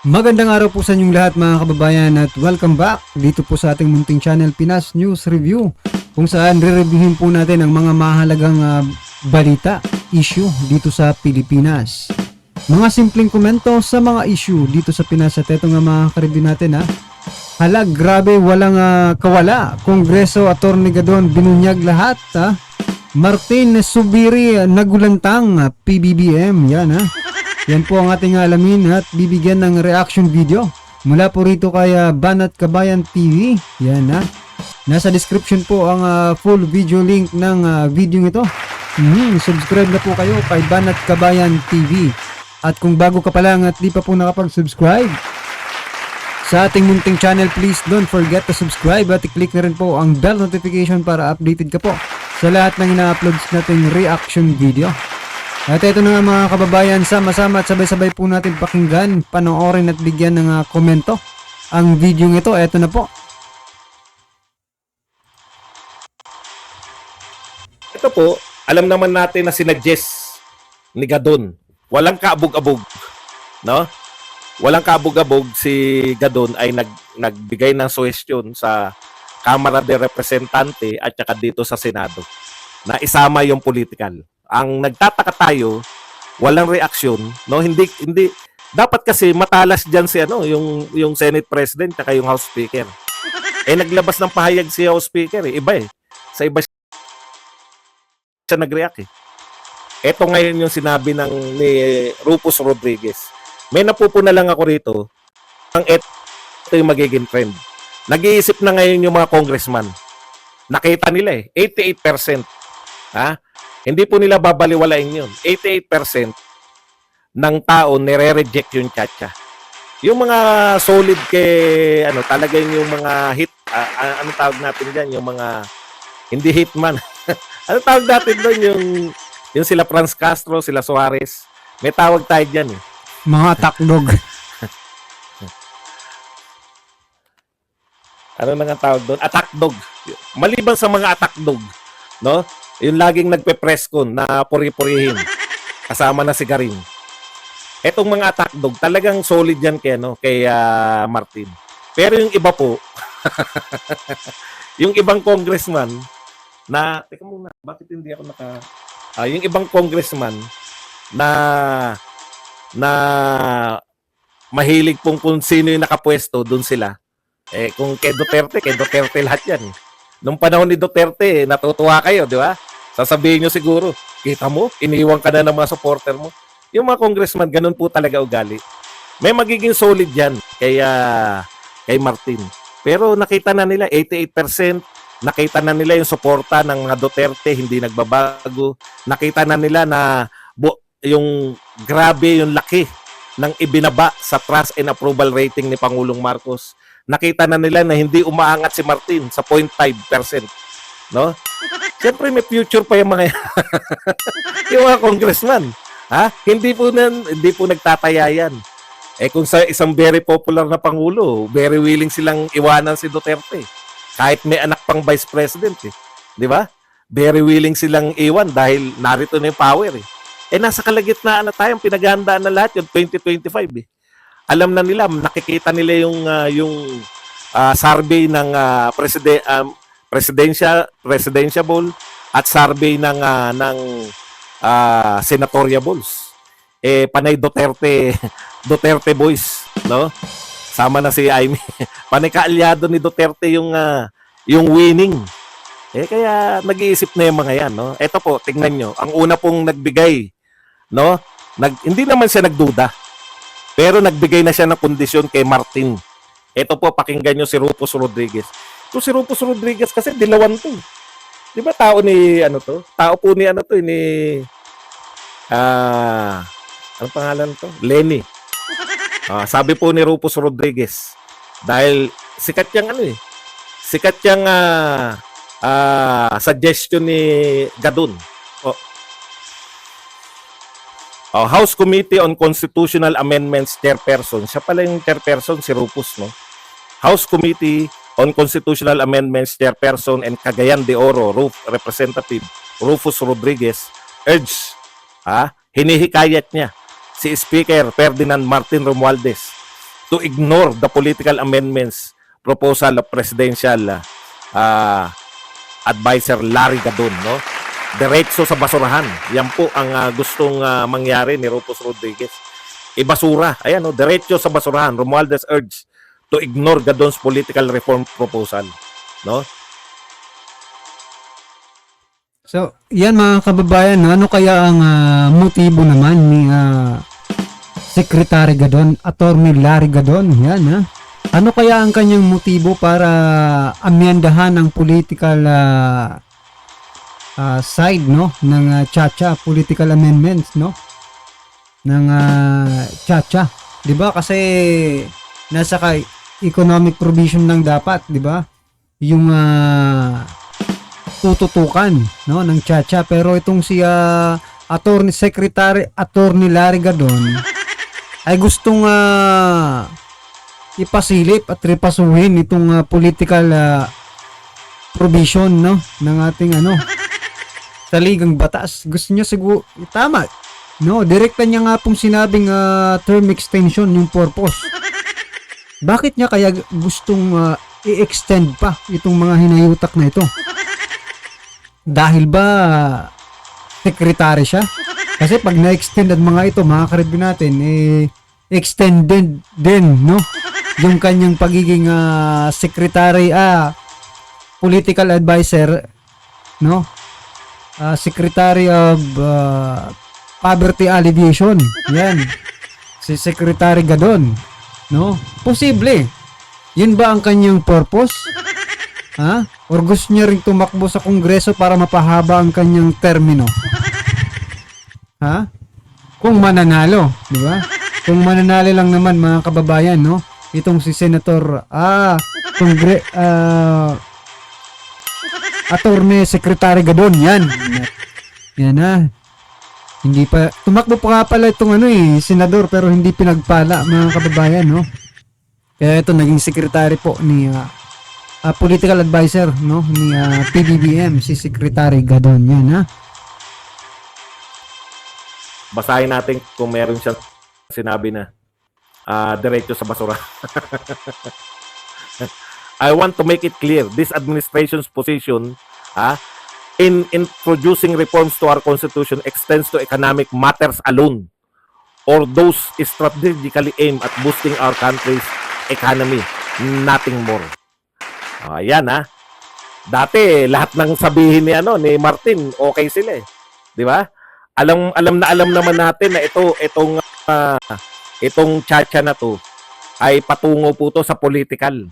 Magandang araw po sa inyong lahat mga kababayan at welcome back dito po sa ating munting channel Pinas News Review, kung saan re-reviewin po natin ang mga mahalagang balita, issue dito sa Pilipinas. Mga simpleng komento sa mga issue dito sa Pinas at ito nga mga ka-review natin Hala, grabe, walang kawala. Kongreso, Atty. Gadon, binunyag lahat Martin Subiri, nagulantang, PBBM, yan Yan po ang ating alamin at bibigyan ng reaction video mula po rito kay Banat Kabayan TV. Yan Nasa description po ang full video link ng video ito. Subscribe na po kayo kay Banat Kabayan TV. At kung bago ka pa lang at di pa po nakapag-subscribe sa ating munting channel, please don't forget to subscribe at i-click na rin po ang bell notification para updated ka po sa lahat ng ina-uploads nating reaction video. At ito na nga mga kababayan, sama-sama at sabay-sabay po natin pakinggan, panoorin at bigyan ng komento ang video ito. Ito na po. Ito po, alam naman natin na sinadjust ni Gadon. Walang kaabog-abog, no? Walang kaabog-abog, si Gadon ay nagbigay ng suhestyon sa Kamara de Representante at saka dito sa Senado na isama yung political. Ang nagtataka tayo, walang reaksyon, no? Hindi dapat kasi matalas diyan si yung Senate President at yung House Speaker. Naglabas ng pahayag si House Speaker, iba Sa iba siya nag-react Ito ngayon yung sinabi ni Rufus Rodriguez. May napupuna lang ako rito, ito yung magiging trend. Nag-iisip na ngayon yung mga congressman. Nakita nila 88%. Hindi po nila babaliwalain yun. 88% ng tao nire-reject yung chacha. Yung mga solid talagang yung mga hit, ano tawag natin dyan? Yung mga, hindi hitman. Ano tawag natin doon? Yung sila Franz Castro, sila Suarez. May tawag tayo dyan Mga takdog. Ano na nga tawag doon? Attack dog. Maliban sa mga attack dog, no? Yung laging nagpe-press con na puri-purihin. Kasama na si Garing. Etong mga attack dog, talagang solid yan kay Martin. Pero yung iba po, yung ibang congressman na, teka muna, bakit hindi ako yung ibang congressman na mahilig kung sino yung nakapwesto, doon sila. Kung kay Duterte lahat yan. Nung panahon ni Duterte, natutuwa kayo, di ba? Sasabihin nyo siguro, kita mo, iniwan ka na ng mga supporter mo. Yung mga congressman, ganun po talaga ugali. May magiging solid yan kay Martin. Pero nakita na nila, 88%, nakita na nila yung suporta ng mga Duterte, hindi nagbabago. Nakita na nila na yung grabe yung laki ng ibinaba sa trust and approval rating ni Pangulong Marcos. Nakita na nila na hindi umaangat si Martin sa 0.5%, no? Siyempre may future pa yung mga yung mga congressman. Hindi po nagtataya yan. Kung sa isang very popular na pangulo, very willing silang iwanan si Duterte. Kahit may anak pang vice president, di ba? Very willing silang iwan dahil narito na yung power nasa kalagitnaan na tayong pinaghandaan na lahat yung 2025 Alam na nila, nakikita nila yung survey ng presidential at survey ng senatoriables. Panay Duterte boys, no? Sama na si Aimee. Panay kaalyado ni Duterte yung winning. Kaya nag-iisip na yung mga yan, no? Ito po, tingnan nyo. Ang una pong nagbigay, no? Hindi naman siya nagduda. Pero nagbigay na siya ng kondisyon kay Martin. Ito po, pakinggan nyo si Rufus Rodriguez. Ito si Rufus Rodriguez kasi dilawan to. Di ba tao ni Tao po ni anong pangalan to? Lenny. Sabi po ni Rufus Rodriguez, dahil sikat yung sikat yung suggestion ni Gadon. House Committee on Constitutional Amendments Chairperson. Siya pala yung chairperson, si Rufus, no? House Committee on Constitutional Amendments Chairperson and Cagayan de Oro, Representative Rufus Rodriguez, urged, hinihikayat niya si Speaker Ferdinand Martin Romualdez to ignore the political amendments proposal of Presidential Advisor Larry Gadon, no? Diretso sa basurahan. Yan po ang gustong mangyari ni Rufus Rodriguez. Ibasura. Ayan, no? Diretso sa basurahan. Romualdez urged to ignore Gadon's political reform proposal, no? So, yan mga kababayan, ano kaya ang motibo naman ni Secretary Gadon, Attorney Larry Gadon? Yan, ha? Ano kaya ang kanyang motibo para amyendahan ang political side, no, ng Chacha, political amendments, no, ng Chacha, 'di ba? Kasi nasa economic provision lang dapat, 'di ba? Yung tututukan, no, ng Chacha, pero itong si Attorney Larry Gadon ay gustong ipasilip at repasuhin itong political provision, no, ng ating saligang batas. Gusto niya siguro tama, no, direkta niya nga pong sinabing term extension yung purpose. Bakit niya kaya gustong i-extend pa itong mga hinayutak na ito? Dahil ba secretary siya? Kasi pag na-extend at mga ito, mga karibin natin, extended din, no, yung kanyang pagiging secretary, political advisor, no, Secretary of Poverty Alleviation. Yan, si Secretary Gadon, no? Posible. Yun ba ang kanyang purpose? Ha? Or gusto niya ring tumakbo sa Kongreso para mapahaba ang kanyang termino? Ha? Kung mananalo, di ba? Kung mananalo lang naman mga kababayan, no? Itong si Senator Attorney Secretary Gadon, yan. Yan na. Hindi pa tumakbo pa nga pala itong senador, pero hindi pinagpala mga kababayan, no? Kaya ito naging secretary po ni political advisor, no, ni PBBM, si Secretary Gadon, yan, ha. Basahin natin kung meron siya sinabi na diretso sa basura. I want to make it clear, this administration's position in introducing reforms to our constitution extends to economic matters alone or those strategically aimed at boosting our country's economy, nothing more. Ayan, ha. Dati lahat ng sabihin ni Martin, okay sila, 'di ba? Alam naman natin na itong Chacha na to ay patungo po to sa political,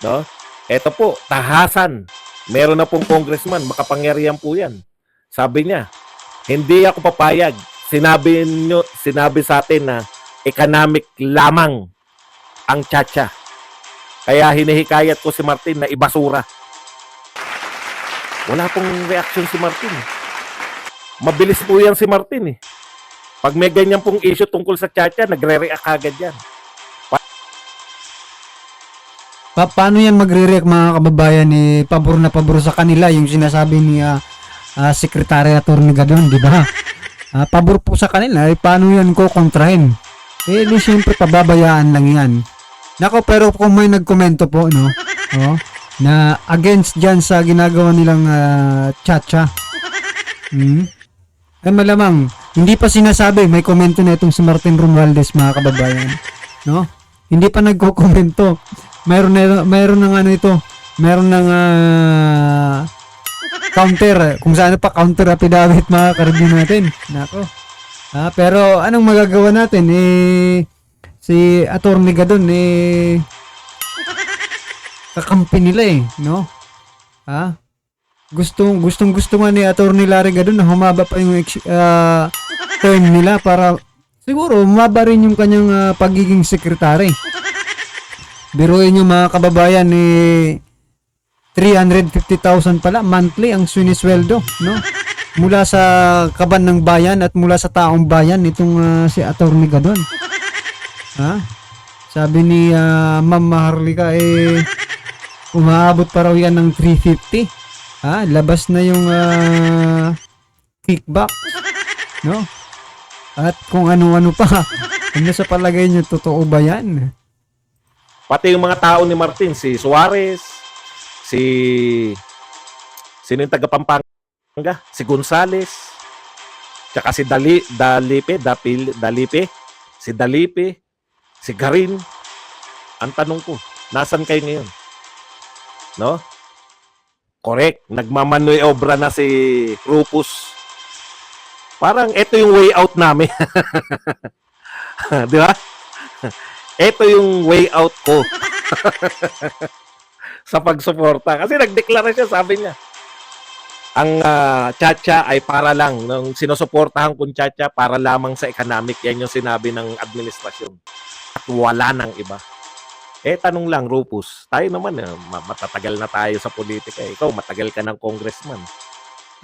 no? Ito po, tahasan. Meron na pong congressman, makapangyarihan po 'yan. Sabi niya, hindi ako papayag. Sinabi sa atin na economic lamang ang Chacha. Kaya hinihikayat ko si Martin na ibasura. Wala pong reaction si Martin. Mabilis po yan si Martin, eh. Pag may ganyan pong issue tungkol sa Chacha, nagre-react agad yan. Paano yan magre-react mga kababayan, pabor na pabor sa kanila yung sinasabi ni Secretary Attorney Gadon, di ba? Pabor po sa kanila, paano yan ko kontrahin? Di siyempre pababayaan lang yan. Nako, pero kung may nagkomento po, no, na against dyan sa ginagawa nilang Chacha, ay malamang hindi pa sinasabi, may komento na itong si Martin Romualdez mga kababayan, no? Hindi pa nagko-komento. Mayroon ng counter, kung saan pa counter affidavit mga karibin natin. Nako. Pero anong magagawa natin, si Attorney Gadon, kakampi nila, no? Gustong nga ni Attorney Larry Gadon na humaba pa yung term nila para siguro humaba rin yung kanyang pagiging sekretary. Biruin yung mga kababayan, 350,000 pala monthly ang sinisweldo, no? Mula sa kaban ng bayan at mula sa taong bayan itong si Attorney Gadon. Sabi ni Ma'am Maharlika, umaabot pa raw yan ng 350. Labas na yung kickback, no? At kung ano-ano pa. Ano sa palagay niyo, totoo ba yan? Pati yung mga tao ni Martin, si Suarez, si sino yung taga Pampanga, si Gonzales, tsaka si Dalipe, si Dalipe, si Garin. Ang tanong ko, nasan kayo ngayon? No? Correct. Nagmamanoy obra na si Rupus. Parang ito yung way out namin. Di ba? Ito yung way out ko. Sa pagsuporta. Kasi nagdeklara siya, sabi niya, ang Chacha ay para lang. Nung sinusuportahan kong Chacha, para lamang sa economic. Yan yung sinabi ng administrasyon. At wala nang iba. Tanong lang, Rupus. Tayo naman, matatagal na tayo sa politika. Ikaw, matagal ka ng congressman.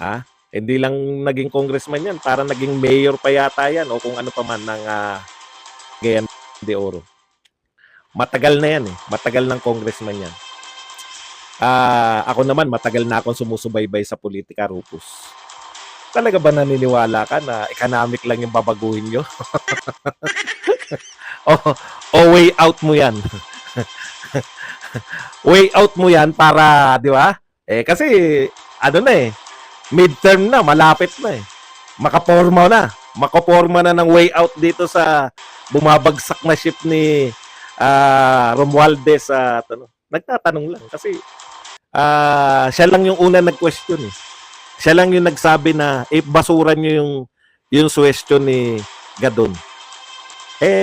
Ha? Hindi lang naging congressman yan. Para naging mayor pa yata yan. O kung ano pa man ng Cagayan de Oro. Matagal na yan eh. Matagal ng congressman yan. Ako naman, matagal na akong sumusubaybay sa politika, Rupus. Talaga ba naniniwala ka na economic lang yung babaguhin nyo? o way out mo yan? Way out mo yan para, di ba? Kasi, ano na midterm na, malapit na Makaporma na ng way out dito sa bumabagsak na ship ni Romualdez sa nagtatanong lang kasi siya lang yung una nag-question Siya lang yung nagsabi na basuran niyo yung question ni Gadon.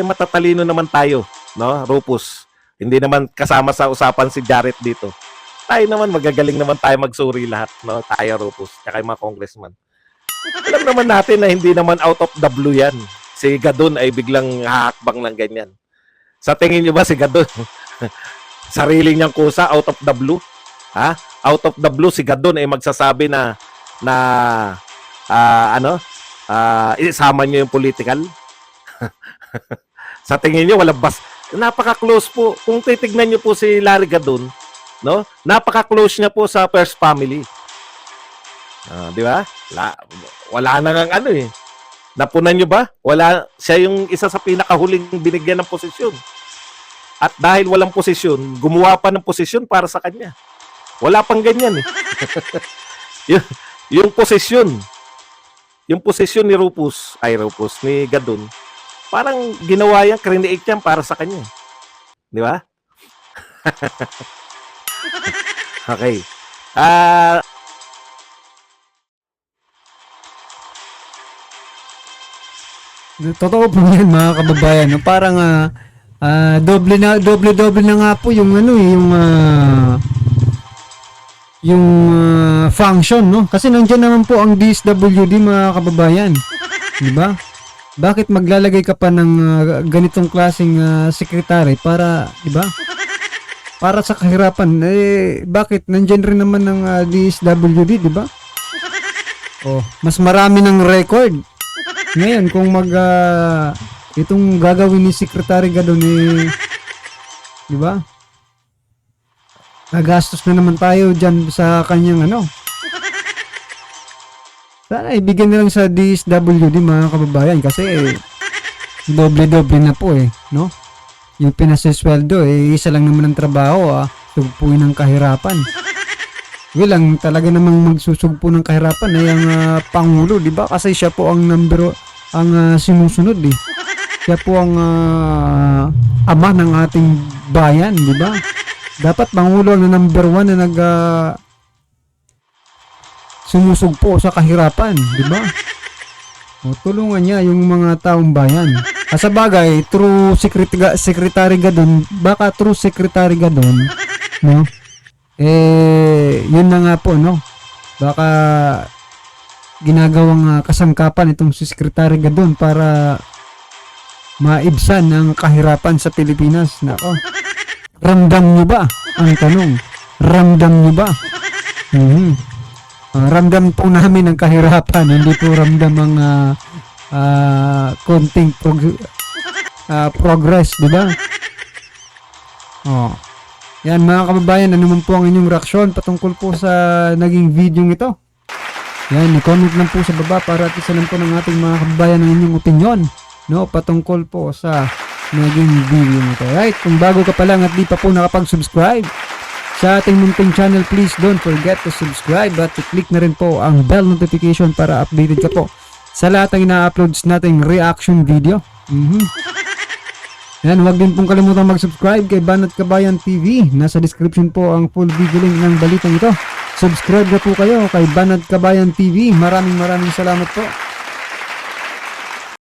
Matatalino naman tayo, no, Rupus. Hindi naman kasama sa usapan si Jarrett dito. Tayo naman, magagaling naman tayo magsuri lahat, no? Tayo, Rupus, tsaka yung mga congressman. Alam naman natin na hindi naman out of the blue yan. Si Gadon ay biglang hahakbang ng ganyan. Sa tingin nyo ba si Gadon? Sarili niyang kusa, out of the blue? Ha? Out of the blue, si Gadon ay magsasabi na isama niyo yung political? Sa tingin niyo, walang napaka-close po. Kung titignan niyo po si Larry Gadon, no? Napaka-close niya po sa First Family. Di ba? Wala na ngang Napunan niyo ba? Siya yung isa sa pinakahuling binigyan ng posisyon. At dahil walang posisyon, gumawa pa ng posisyon para sa kanya. Wala pang ganyan yung posisyon ni Rupus, ni Gadon, parang ginawa yan, create yan para sa kanya. Di ba? Okay. Totoo po yan, mga kababayan. No? Parang doble na nga po yung function, no? Kasi nandiyan naman po ang DSWD, mga kababayan. Di ba? Bakit maglalagay ka pa ng ganitong klaseng sekretary para, di ba? Para sa kahirapan. Bakit nandiyan rin naman ng DSWD, di ba? Mas marami ng record. Ngayon, kung itong gagawin ni Secretary Gadon, di ba? Nagastos na naman tayo dyan sa kanyang Sana ibigyan na lang sa DSWD, mga kababayan, kasi doble-doble na po no? Yung pinasesweldo, isa lang naman ang trabaho, sugpuin ng kahirapan. Lang talaga namang magsusugpo ng kahirapan ay ang Pangulo, di ba? Kasi siya po ang sinusunod, Siya po ang ama ng ating bayan, di ba? Dapat Pangulo na number 1 na sumusugpo sa kahirapan, di ba? Tulungan niya yung mga taong bayan. Sa bagay, true Secretary Gadon, baka true Secretary Gadon, no? Yun na nga po, no? Baka ginagawang kasangkapan itong si Secretary Gadon para maibsan ang kahirapan sa Pilipinas. Nako. Ramdam nyo ba? Ang tanong. Ramdam nyo ba? Ramdam po namin ang kahirapan. Hindi po ramdam ang konting progress, di ba? Yan, mga kababayan, ano man po ang inyong reaksyon patungkol po sa naging video ito. Yan, i-comment lang po sa baba para at isa lang po ng ating mga kababayan ang inyong opinion. no, patungkol po sa naging video nito. Right, kung bago ka pa lang at di pa po nakapag-subscribe sa ating munting channel, please don't forget to subscribe at i-click na rin po ang bell notification para updated ka po sa lahat ng ina-uploads nating reaction video. Yan, huwag din pong kalimutan mag-subscribe kay Banat Kabayan TV. Nasa description po ang full video link ng balitang ito. Subscribe na po kayo kay Banat Kabayan TV. Maraming salamat po.